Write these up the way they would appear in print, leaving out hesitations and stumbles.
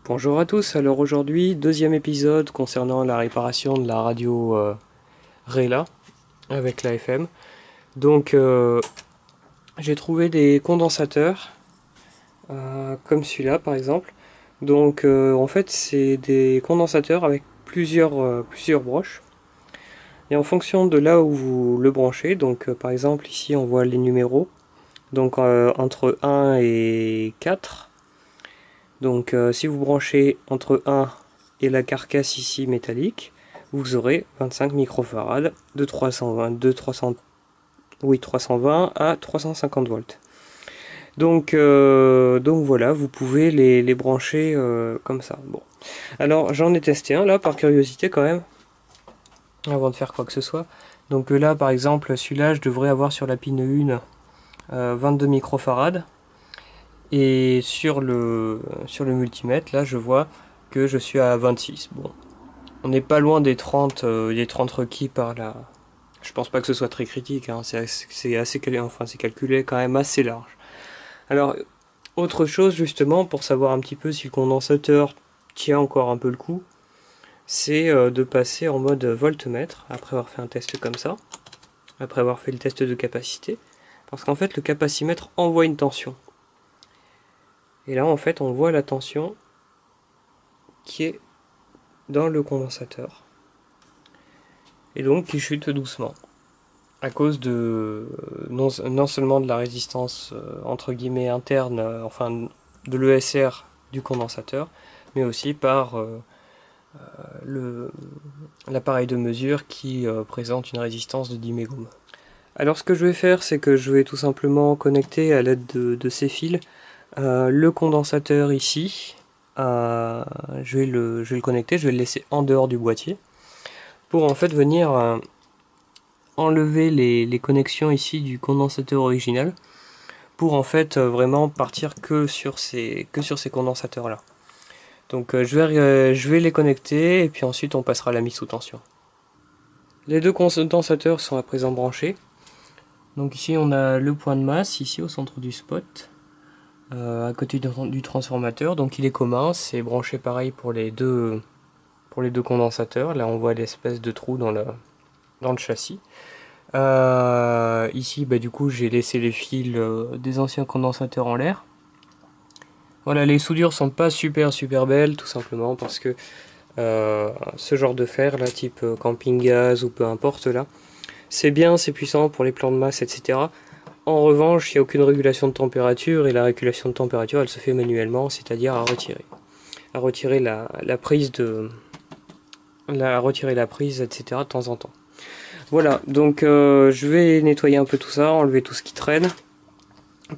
Bonjour à tous, alors aujourd'hui, deuxième épisode concernant la réparation de la radio Rela avec la FM. Donc j'ai trouvé des condensateurs, comme celui-là par exemple. Donc en fait c'est des condensateurs avec plusieurs broches. Et en fonction de là où vous le branchez, donc par exemple ici on voit les numéros, donc entre 1 et 4. Donc si vous branchez entre 1 et la carcasse ici métallique, vous aurez 25 microfarad de 320 à 350 volts. Donc voilà, vous pouvez les brancher comme ça. Bon. Alors j'en ai testé un là par curiosité quand même, avant de faire quoi que ce soit. Donc là par exemple, celui-là je devrais avoir sur la pine 1 22 microfarad. Et sur le multimètre, là je vois que je suis à 26. Bon, on n'est pas loin des 30 requis par là. Je pense pas que ce soit très critique, hein. C'est calculé quand même assez large. Alors, autre chose justement, pour savoir un petit peu si le condensateur tient encore un peu le coup, c'est de passer en mode voltmètre, après avoir fait un test comme ça, après avoir fait le test de capacité, parce qu'en fait le capacimètre envoie une tension. Et là en fait on voit la tension qui est dans le condensateur, et donc qui chute doucement, à cause de non seulement de la résistance entre guillemets interne, enfin de l'ESR du condensateur, mais aussi par l'appareil de mesure qui présente une résistance de 10 mégohm. Alors ce que je vais faire, c'est que je vais tout simplement connecter à l'aide de ces fils le condensateur ici. Je vais le connecter, je vais le laisser en dehors du boîtier pour en fait venir enlever les connexions ici du condensateur original pour en fait vraiment partir que sur ces condensateurs là. Donc je vais les connecter et puis ensuite on passera à la mise sous tension. Les deux condensateurs sont à présent branchés. Donc ici on a le point de masse ici au centre du spot, à côté du transformateur. Donc il est commun, c'est branché pareil pour les deux condensateurs. Là on voit l'espèce de trou dans le châssis. Ici, du coup, j'ai laissé les fils des anciens condensateurs en l'air. Voilà, les soudures sont pas super belles, tout simplement parce que ce genre de fer, là, type camping gaz ou peu importe, là, c'est bien, c'est puissant pour les plans de masse, etc. En revanche, il n'y a aucune régulation de température et la régulation de température, elle se fait manuellement, c'est-à-dire à retirer la prise etc. de temps en temps. Voilà, donc je vais nettoyer un peu tout ça, enlever tout ce qui traîne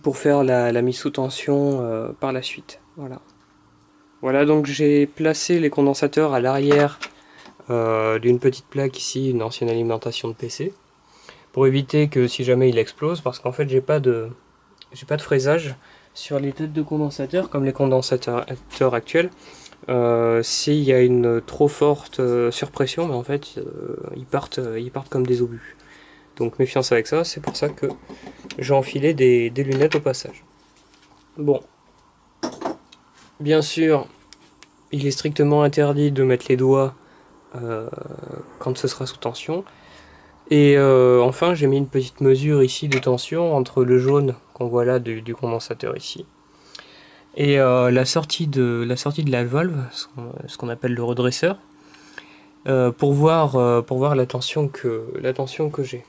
pour faire la mise sous tension par la suite. Voilà. Voilà, donc j'ai placé les condensateurs à l'arrière d'une petite plaque ici, une ancienne alimentation de PC, pour éviter que si jamais il explose, parce qu'en fait j'ai pas de fraisage sur les têtes de condensateurs comme les condensateurs actuels. S'il y a une trop forte surpression, en fait ils partent comme des obus. Donc méfiance avec ça, c'est pour ça que j'ai enfilé des lunettes au passage. Bon, bien sûr, il est strictement interdit de mettre les doigts euh, quand ce sera sous tension. Et enfin, j'ai mis une petite mesure ici de tension entre le jaune qu'on voit là du condensateur ici et la sortie de la valve, ce qu'on appelle le redresseur, pour voir la tension que j'ai.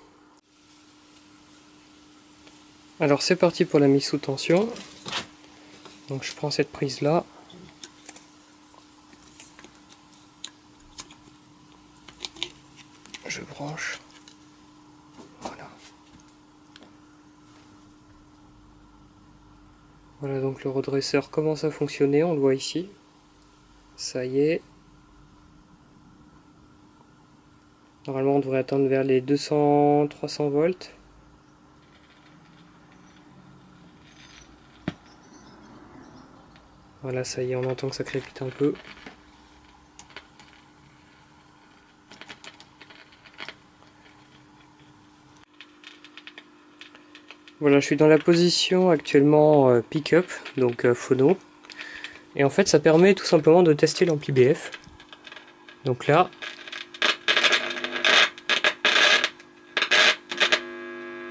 Alors c'est parti pour la mise sous tension. Donc je prends cette prise là. Je branche. Voilà. Voilà, donc le redresseur commence à fonctionner, on le voit ici. Ça y est. Normalement on devrait atteindre vers les 200-300 volts. Voilà, ça y est, on entend que ça crépite un peu. Voilà, je suis dans la position actuellement pick-up, donc phono. Et en fait ça permet tout simplement de tester l'ampli BF. Donc là,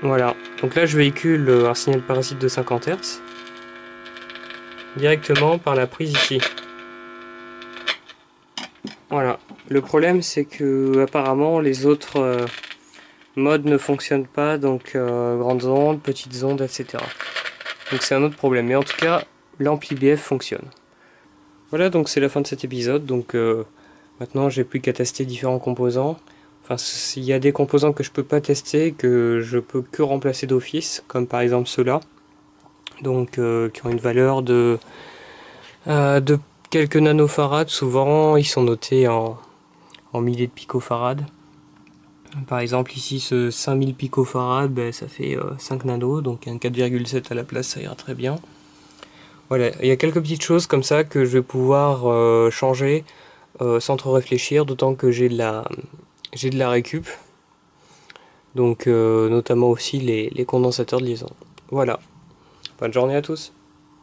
voilà, donc là je véhicule un signal parasite de 50 Hz directement par la prise ici. Voilà, le problème c'est que apparemment les autres modes ne fonctionnent pas, donc grandes ondes, petites ondes, etc. Donc c'est un autre problème, mais en tout cas l'ampli BF fonctionne. Voilà, donc c'est la fin de cet épisode, donc maintenant j'ai plus qu'à tester différents composants. Enfin, il y a des composants que je peux pas tester, que je peux que remplacer d'office, comme par exemple ceux-là, donc qui ont une valeur de quelques nanofarads. Souvent ils sont notés en milliers de picofarad. Par exemple ici ce 5000 picofarad, ben, ça fait 5 nanos, donc un 4,7 à la place, ça ira très bien. Voilà, il y a quelques petites choses comme ça que je vais pouvoir changer sans trop réfléchir, d'autant que j'ai de la récup. Donc notamment aussi les condensateurs de liaison. Voilà, bonne journée à tous.